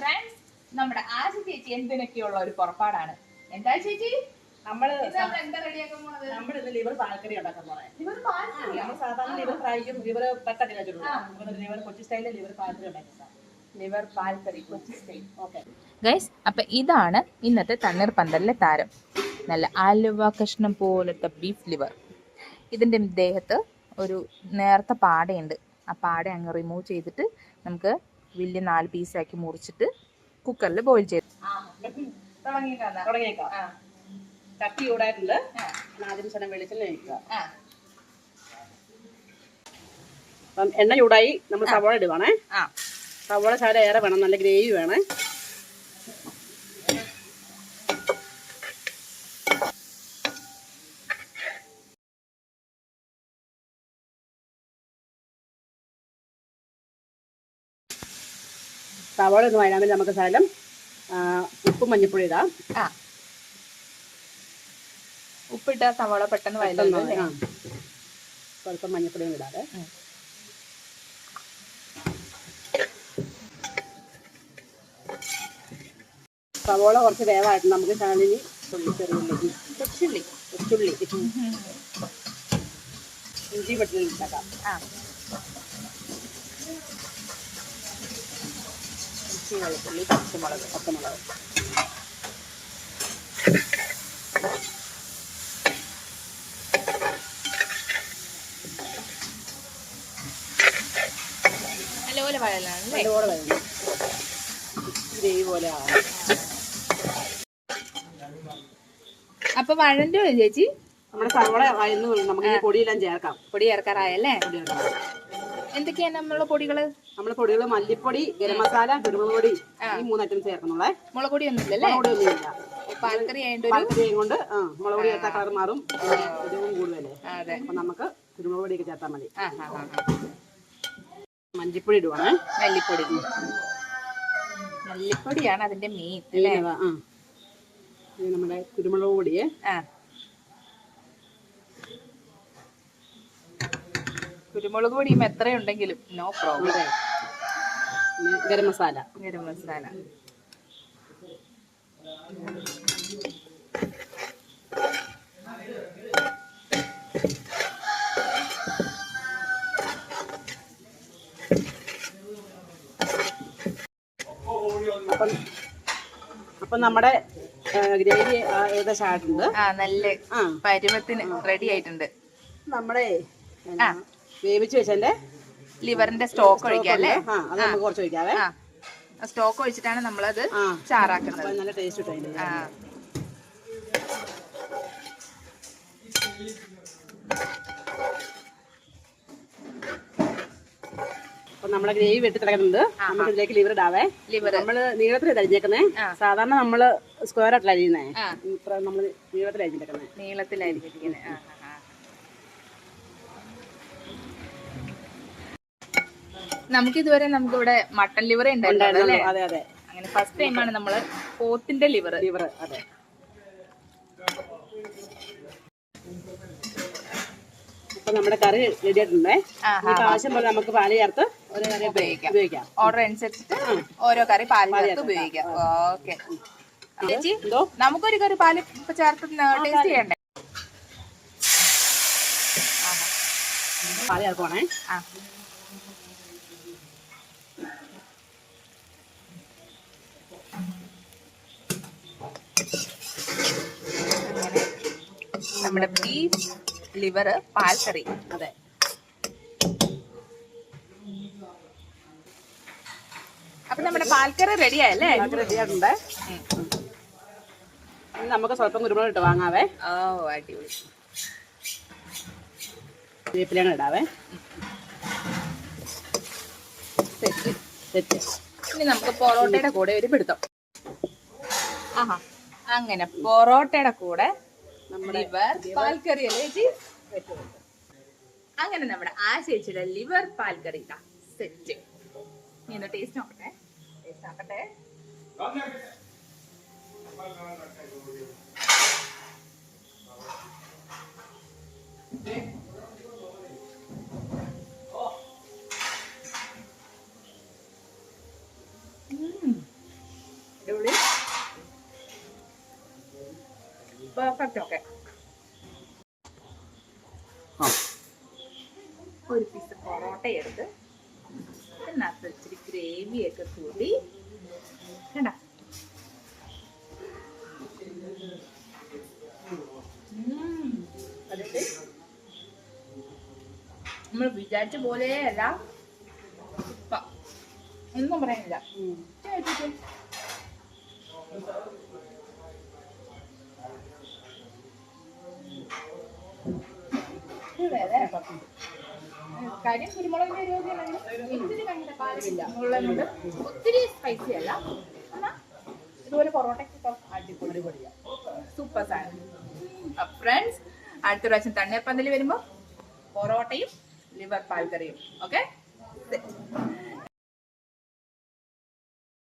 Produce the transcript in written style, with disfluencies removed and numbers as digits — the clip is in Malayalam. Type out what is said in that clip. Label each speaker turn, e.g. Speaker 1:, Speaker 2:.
Speaker 1: ഫ്രണ്ട്സ്, നമ്മുടെ ആശ ചേച്ചി എന്തിനൊക്കെയുള്ള ഒരു പുറപ്പാടാണ്. എന്താ ചേച്ചി?
Speaker 2: നമ്മള്
Speaker 1: എന്താ റെഡിയാക്കാൻ പോണത്?
Speaker 2: നമ്മൾ ഇന്ന് ലിവർ പാൽക്കറി ഉണ്ടാക്കാൻ പോണേ. നമ്മൾ സാധാരണ ലിവർ ഫ്രൈക്കും ലിവർ പെട്ടൊക്കെ വെച്ചിട്ടുണ്ട്. ലിവർ കൊച്ചി സ്റ്റൈലിൽ ലിവർ പാൽക്കറി ഉണ്ടാക്കാം.
Speaker 1: ലിവർ പാൽക്കറി കൊച്ചി സ്റ്റൈൽ. ഓക്കെ ഗൈസ്, അപ്പൊ ഇതാണ് ഇന്നത്തെ തണ്ണീർപ്പന്തലിലെ താരം. നല്ല ആലുവ കഷ്ണം പോലത്തെ ബീഫ് ലിവർ. ഇതിന്റെ ദേഹത്ത് ഒരു നേർത്ത പാടയുണ്ട്. ആ പാട അങ്ങ് റിമൂവ് ചെയ്തിട്ട് നമുക്ക് വലിയ 4 പീസാക്കി മുറിച്ചിട്ട് കുക്കറിൽ ബോയിൽ ചെയ്ത്
Speaker 2: തുടങ്ങിയേക്കാം. ചട്ടി ചൂടായിട്ടുണ്ട്. ആദ്യം ശനം വെളിച്ചെണ്ണ ഒഴിക്കുക. അപ്പം എണ്ണ ചൂടായി നമ്മൾ സവോള ഇടുവാണേ. സവോള ശകലം ഏറെ വേണം, നല്ല ഗ്രേവി വേണേ. സവോള ഒന്ന് വഴാൻ വേണ്ടി നമുക്ക് ശകലം ഉപ്പും മഞ്ഞപ്പൊടി ഇടാം.
Speaker 1: ഉപ്പിട്ട സവോള പെട്ടെന്ന് വഴറ്റും.
Speaker 2: സ്വല്പം മഞ്ഞപ്പൊടിയും ഇടാതെ. സവോള കുറച്ച് വേവായിട്ട് നമുക്ക് ശകലിനി ചെറുള്ളി ഇഞ്ചി വെളുത്തുള്ളി ഉണ്ടാക്കാം.
Speaker 1: ഇഞ്ചി വെളുത്തുള്ളി പച്ചമുളക് നല്ലപോലെ വഴലാണ്.
Speaker 2: നല്ലപോലെ വഴണം. ഗ്രേവി പോലെ ആവും.
Speaker 1: അപ്പൊ വഴണ്ടോ ചേച്ചി?
Speaker 2: നമ്മുടെ സവോള വഴന്നു നമുക്ക് പൊടിയെല്ലാം ചേർക്കാം.
Speaker 1: പൊടി ചേർക്കാറായല്ലേ? എന്തൊക്കെയാണ് നമ്മളെ പൊടികള്?
Speaker 2: നമ്മളെ പൊടികൾ മല്ലിപ്പൊടി, ഗരം മസാല, കുരുമുളക് പൊടി, ഈ 3 ഐറ്റംസ് ചേർക്കണേ.
Speaker 1: മുളക് പൊടി ഒന്നുമില്ലല്ലേ? പാൽക്കറി
Speaker 2: കൊണ്ട് മുളക് പൊടി ചേർത്താൽ കളർ മാറും, എരിവും കൂടുതലേ. അപ്പൊ നമുക്ക് കുരുമുളക് പൊടിയൊക്കെ ചേർത്താൽ മതി. മല്ലിപ്പൊടി ഇടുവാണേ.
Speaker 1: മല്ലിപ്പൊടിയാണ് അതിന്റെ മെയിൻ.
Speaker 2: നമ്മുടെ കുരുമുളക് പൊടിയെ
Speaker 1: കുരുമുളക് പൊടിയും എത്രയുണ്ടെങ്കിലും നോ പ്രോബ്ലം.
Speaker 2: ഗരം മസാല അപ്പം നമ്മുടെ ഗ്രേവി ഏകദേശം ആയിട്ടുണ്ട്.
Speaker 1: നല്ല പരുവത്തിന് റെഡി ആയിട്ടുണ്ട്.
Speaker 2: നമ്മുടെ വേവിച്ച് വെച്ചതിന്റെ
Speaker 1: ലിവറിന്റെ സ്റ്റോക്ക് ഒഴിക്കാം അല്ലേ?
Speaker 2: അത് നമുക്ക് കുറച്ച് ഒഴിക്കാവേ.
Speaker 1: സ്റ്റോക്ക് ഒഴിച്ചിട്ടാണ് നമ്മളത് ചാറാക്കുന്നത്.
Speaker 2: നല്ല ടേസ്റ്റ് കിട്ടും. അപ്പൊ നമ്മളെ ഗ്രേവി വെട്ടി തിളക്കുന്നുണ്ട്. നമുക്ക് ഇതിലേക്ക് ലിവർ ഇടാവേ. നമ്മള് നീളത്തിൽ അരിഞ്ഞേക്കുന്നേ. സാധാരണ നമ്മള് സ്ക്വയർ ആയിട്ടല്ല അരിയുന്നേ. നമ്മള് നീളത്തിൽ അരിഞ്ഞേക്കുന്നേ.
Speaker 1: നമുക്കിതുവരെ ഇവിടെ മട്ടൺ ലിവർ ഉണ്ടായിരുന്നു.
Speaker 2: അതെ അതെ,
Speaker 1: അങ്ങനെ ഫസ്റ്റ് ടൈമാണ് നമ്മള് പോത്തിന്റെ ലിവർ.
Speaker 2: അതെ. അപ്പൊ നമ്മുടെ കറി റെഡി ആയിട്ടുണ്ടേ. ആവശ്യം പോലെ നമുക്ക് പാല് ചേർത്ത് ഓരോ കറി ഉപയോഗിക്കാം.
Speaker 1: ഓർഡർ അനുസരിച്ചിട്ട് ഓരോ കറി പാല് ചേർത്ത് ഉപയോഗിക്കാം. ഓക്കെ ചേച്ചി, നമുക്കൊരു കറി പാല് ഇപ്പൊ ചേർത്ത് ടേസ്റ്റ് ചെയ്യണ്ടേ?
Speaker 2: പാല് ചേർക്കുവാണേ.
Speaker 1: നമ്മുടെ ബീഫ് ലിവർ പാൽക്കറി.
Speaker 2: അതെ,
Speaker 1: അപ്പൊ നമ്മുടെ പാൽക്കറി റെഡിയായല്ലേ?
Speaker 2: റെഡിയായിട്ടുണ്ട്. നമുക്ക് സ്വല്പം കുരുമുളക് ഇട്ട് വാങ്ങാവേ.
Speaker 1: അടിപൊളി.
Speaker 2: വേപ്പിലങ്ങ ഇടാവേ.
Speaker 1: ഇനി നമുക്ക് പൊറോട്ടയുടെ കൂടെ ഒരു പിടുത്തം. അങ്ങനെ പൊറോട്ടയുടെ കൂടെ ലിവർ പാൽക്കറി അല്ലേ ചേച്ചി? അങ്ങനെ നമ്മുടെ ആ ചേച്ചിയുടെ ലിവർ പാൽക്കറി സെറ്റ്. നീ ഒന്ന് ടേസ്റ്റ് നോക്കട്ടെ. പെർഫെക്റ്റ്. ഓക്കെ, ഒരു പീസ് പൊറോട്ട എടുത്ത് ഇതിനകത്ത് ഇച്ചിരി ഗ്രേവിയൊക്കെ കൂടി കണ്ട. അതിട്ട് നമ്മൾ വിചാരിച്ച പോലെയല്ല, ഒന്നും പറയാനില്ല. കാര്യം കുരുമുളകിന്റെ രോഗിയാണെങ്കിൽ ഇത്തിരി ഭയങ്കര പാലമില്ല ഉള്ളതുകൊണ്ട് ഒത്തിരി സ്പൈസി അല്ല. എന്നാൽ ഇതുപോലെ പൊറോട്ടയ്ക്ക് അടിപൊളിയാണ്, സൂപ്പർ സാധനം. ഫ്രണ്ട്സ്, അടുത്ത പ്രാവശ്യം തണ്ണീർപ്പന്തൽ വരുമ്പോൾ പൊറോട്ടയും ലിവർ പാൽക്കറിയും. ഓക്കെ.